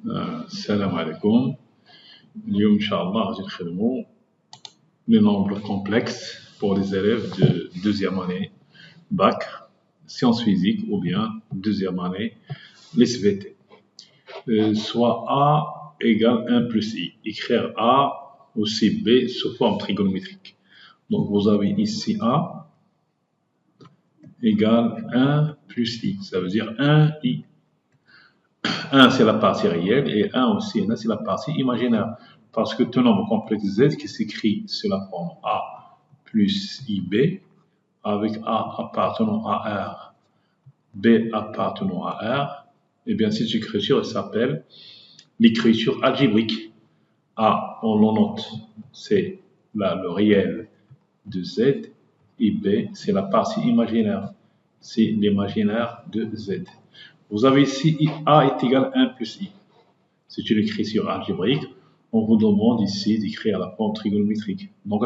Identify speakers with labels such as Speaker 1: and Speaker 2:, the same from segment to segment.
Speaker 1: السلام عليكم. اليوم إن شاء الله غادي نخدمو les nombres complexes pour les élèves de deuxième année bac sciences physiques ou bien deuxième année l'SVT. Soit A égale 1 plus I. Écrire A aussi B sous forme trigonométrique. Donc vous avez ici A égale 1 plus I. Ça veut dire 1 I. 1 c'est la partie réelle et 1 aussi, c'est la partie imaginaire. Parce que tout nombre complexe Z qui s'écrit sur la forme A plus IB avec A appartenant à R, B appartenant à R, et bien cette écriture s'appelle l'écriture algébrique. A, on le note, c'est le réel de Z et B, c'est la partie imaginaire, c'est l'imaginaire de Z. Vous avez ici A est égal à 1 plus I. C'est une écriture algébrique. On vous demande ici d'écrire la forme trigonométrique. Donc,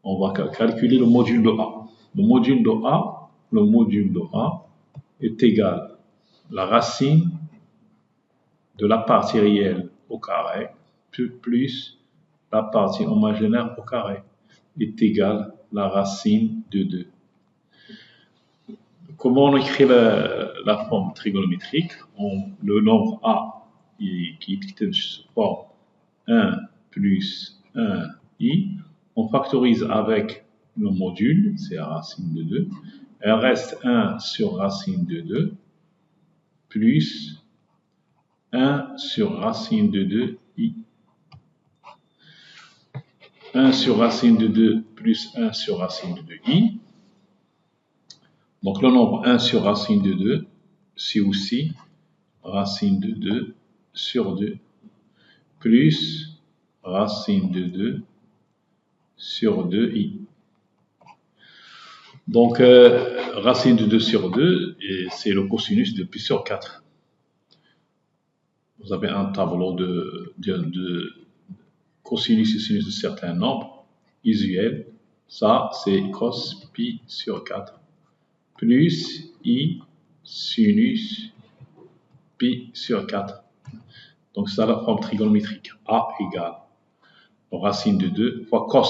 Speaker 1: on va calculer le module de A. Le module de A est égal à la racine de la partie réelle au carré plus la partie imaginaire au carré est égal à la racine de 2. Comment on écrit la forme trigonométrique? Le nombre A qui est sous forme 1 plus 1 I, on factorise avec le module, c'est la racine de 2, il reste 1 sur racine de 2 plus 1 sur racine de 2 I. 1 sur racine de 2 plus 1 sur racine de 2 I. Donc le nombre 1 sur racine de 2, c'est aussi racine de 2 sur 2 plus racine de 2 sur 2i. Donc, racine de 2 sur 2, c'est le cosinus de pi sur 4. Vous avez un tableau de cosinus et sinus de certains nombres usuels. Ça, c'est cos pi sur 4 plus i sinus pi sur 4. Donc, c'est la forme trigonométrique. A égale racine de 2 fois cos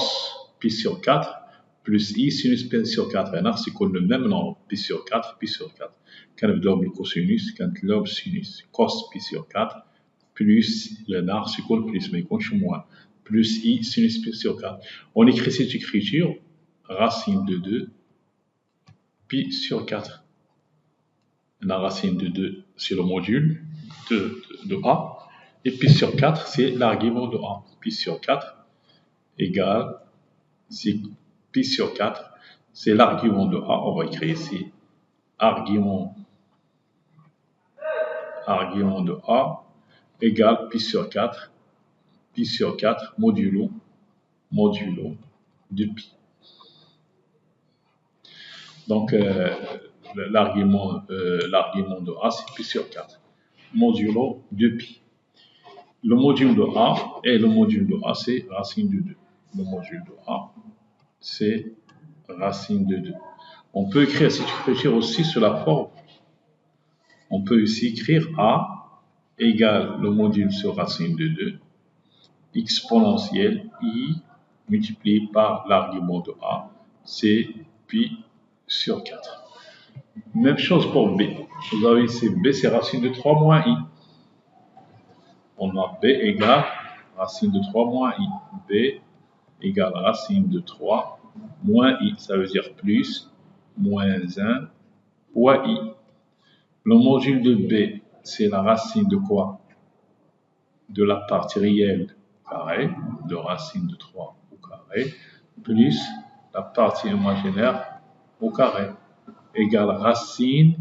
Speaker 1: pi sur 4 plus i sinus pi sur 4. C'est comme le même nombre, pi sur 4, pi sur 4. Quand le double cosinus, quand le double sinus, cos pi sur 4 plus le nar, c'est comme plus, mais contre moins, plus i sinus pi sur 4. On écrit cette écriture, racine de 2 pi sur 4. La racine de 2, c'est le module de A. Et pi sur 4, c'est l'argument de A. Pi sur 4 égale, c'est pi sur 4, c'est l'argument de A. On va écrire ici argument de A égale pi sur 4 modulo de pi. Donc, l'argument de A, c'est pi sur 4 modulo de pi. Le module de A et le module de A, c'est racine de 2. Le module de A, c'est racine de 2. On peut écrire cette écriture aussi sur la forme. On peut aussi écrire A égale le module sur racine de 2, exponentielle I multiplié par l'argument de A, c'est pi sur 4. Même chose pour B. Vous avez ici B, c'est racine de 3 moins I. On a B égale racine de 3 moins I. B égale racine de 3 moins I. Ça veut dire plus, moins 1 fois I. Le module de B, c'est la racine de quoi? De la partie réelle au carré, de racine de 3 au carré, plus la partie imaginaire au carré, égale racine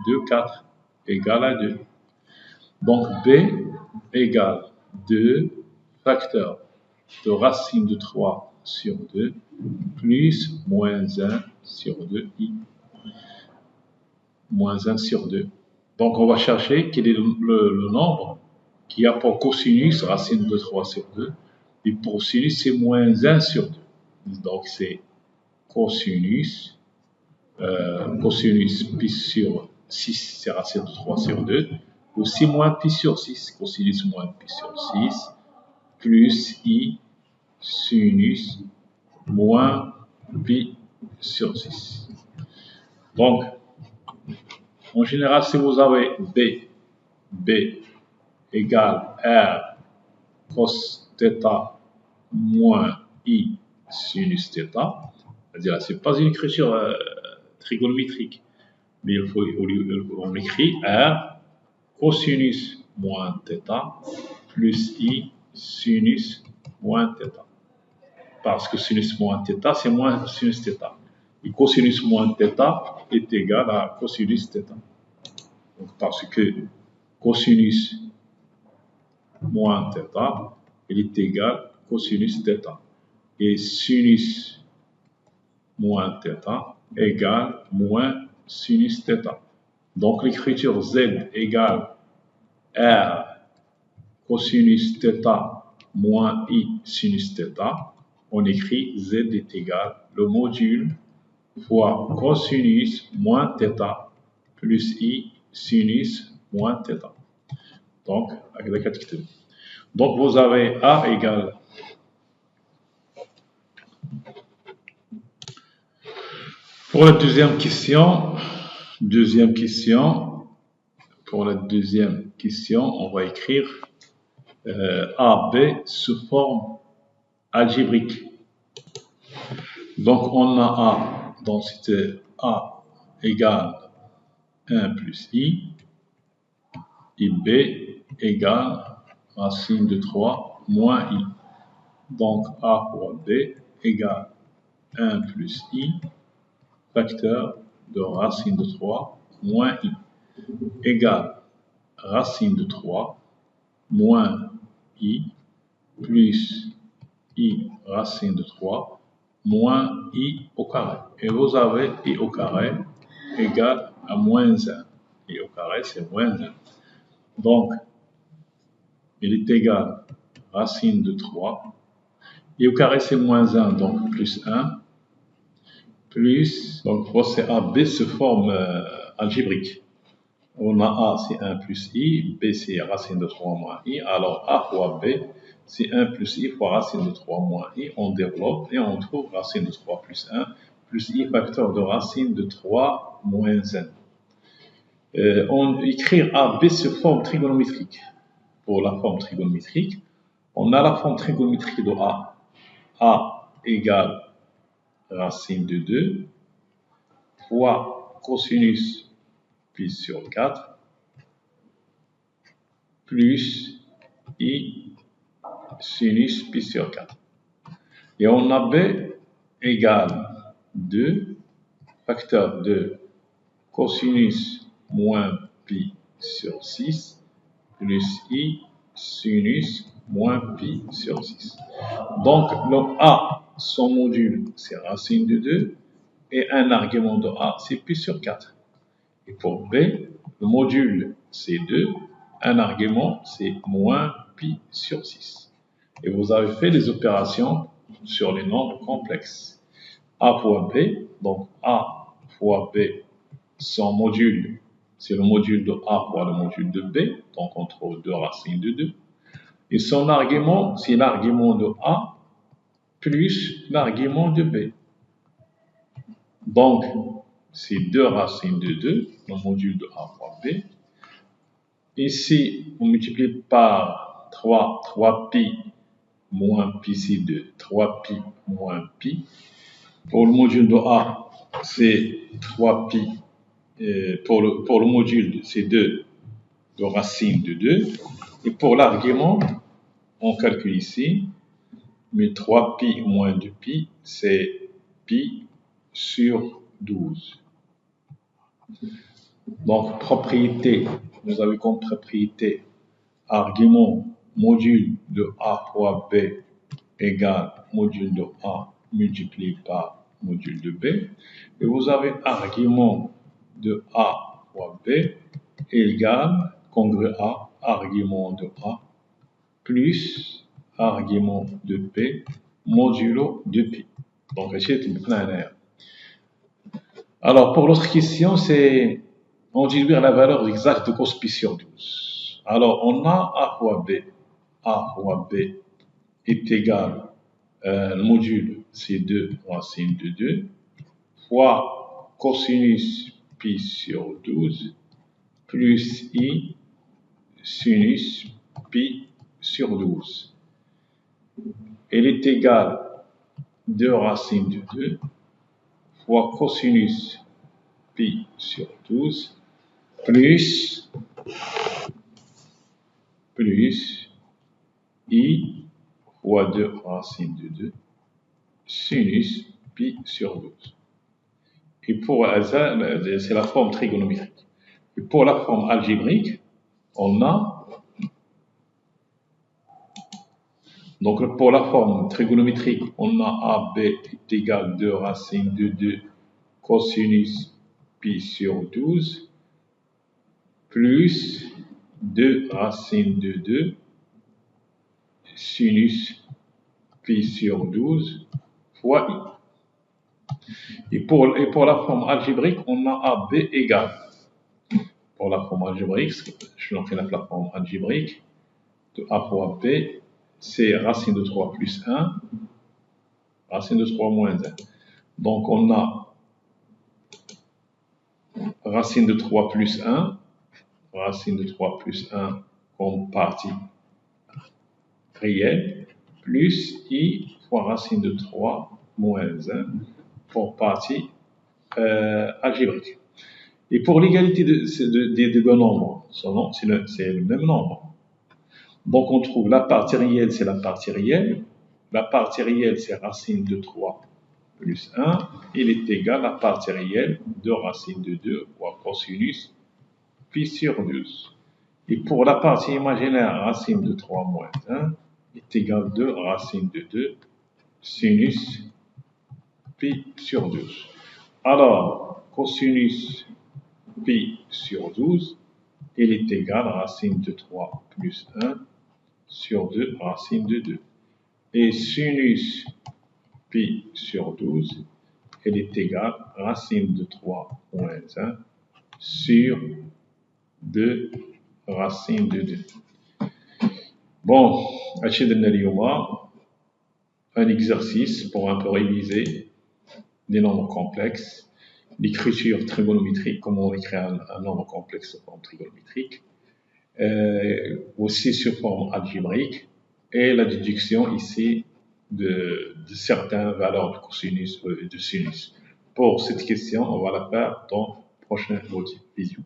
Speaker 1: de 4, égale à 2. Donc B égale 2 facteurs de racine de 3 sur 2 plus moins 1 sur 2i. Moins 1 sur 2. Donc on va chercher quel est le nombre qui a pour cosinus racine de 3 sur 2. Et pour sinus, c'est moins 1 sur 2. Donc c'est cosinus pi sur 6, c'est racine de 3 sur 2, aussi moins pi sur 6, cosinus moins pi sur 6, plus i sinus moins pi sur 6. Donc, en général, si vous avez B égale R cos θ moins I sinus θ, c'est-à-dire c'est pas une écriture trigonométrique, mais on écrit R cosinus moins θ plus I sinus moins θ. Parce que sinus moins θ, c'est moins sinus θ. Et cosinus moins θ est égal à cosinus θ. Donc, parce que cosinus moins θ, il est égal à cosinus θ. Et sinus moins θ égale moins sinus θ. Donc, l'écriture Z égale R cosinus θ moins I sinus θ. On écrit Z est égal le module fois cosinus moins θ plus I sinus moins θ. Donc, donc vous avez A égale pour la deuxième question, pour la deuxième question, on va écrire AB sous forme algébrique. Donc, on a A, donc c'était A égale 1 plus I, et B égale racine de 3 moins I. Donc, A fois B égale 1 plus I, facteur de racine de 3 moins I, égale racine de 3 moins I plus I racine de 3 moins I au carré. Et vous avez I au carré égale à moins 1. I au carré, c'est moins 1. Donc, il est égal à racine de 3. I au carré, c'est moins 1, donc plus 1. Plus, donc c'est AB se forme algébrique. On a A, c'est 1 plus I, B, c'est racine de 3 moins I. Alors, A fois B, c'est 1 plus I fois racine de 3 moins I. On développe et on trouve racine de 3 plus 1, plus I facteur de racine de 3 moins 1. On écrit AB sous forme trigonométrique. Pour la forme trigonométrique, on a la forme trigonométrique de A. A égale racine de 2 fois cosinus pi sur 4 plus I sinus pi sur 4. Et on a B égale 2 facteur de cosinus moins pi sur 6 plus I sinus moins pi sur 6. Donc, le A, son module, c'est racine de 2 et un argument de A, c'est pi sur 4. Et pour B, le module, c'est 2, un argument, c'est moins pi sur 6. Et vous avez fait les opérations sur les nombres complexes. A fois B, donc A fois B, son module, c'est le module de A fois le module de B, donc on trouve 2 racines de 2. Et son argument, c'est l'argument de A plus l'argument de B. Donc, c'est 2 racines de 2, le module de A fois B. Ici, on multiplie par 3, 3pi moins pi, c'est 2, 3pi moins pi. Pour le module de A, c'est 3pi. Pour le module, c'est 2 de racine de 2. Et pour l'argument, on calcule ici, mais 3pi moins 2pi, c'est pi sur 12. Donc, propriété, nous avons comme propriété argument module de A fois B égale module de A multiplié par module de B. Et vous avez argument de A fois B égale congruent à argument de A plus argument de B modulo de pi. Donc, c'est une planaire. Alors, pour l'autre question, c'est en déduire la valeur exacte de cos pi sur 12. Alors, on a A fois B. A fois B est égal, le module, c'est 2 racine de 2, fois cosinus pi sur 12, plus I sinus pi sur 12. Elle est égale 2 racine de 2 fois cosinus pi sur 12 plus I fois 2 racine de 2 sinus pi sur 12. Et pour ça, c'est la forme trigonométrique. Et pour la forme algébrique, on a, donc pour la forme trigonométrique, on a AB est égal 2 racine de 2 cosinus pi sur 12 plus 2 racine de 2 sinus pi sur 12 fois I. Et pour la forme algébrique, on a AB égale. Pour la forme algébrique, je l'en fais la forme algébrique, de A fois B, c'est racine de 3 plus 1, racine de 3 moins 1. Donc on a racine de 3 plus 1, racine de 3 plus 1 comme partie réelle, plus I fois racine de 3 moins 1 pour partie algébrique. Et pour l'égalité des deux nombres, c'est le même nombre. Donc on trouve la partie réelle, c'est la partie réelle. La partie réelle, c'est racine de 3 plus 1. Il est égal à la partie réelle de racine de 2 fois cosinus pi sur 12. Et pour la partie imaginaire, racine de 3 moins 1 est égal à 2 racine de 2 sinus pi sur 12. Alors, cosinus pi sur 12, il est égal à racine de 3 plus 1 sur 2 racine de 2. Et sinus pi sur 12, il est égal à racine de 3 moins 1 sur 2 racine de 2. Bon, un exercice pour un peu réviser des nombres complexes, l'écriture trigonométrique, comment on écrit un nombre complexe sous forme trigonométrique, aussi sous forme algébrique, et la déduction ici de certaines valeurs de cosinus et de sinus. Pour cette question, on va la faire dans le prochain vidéo.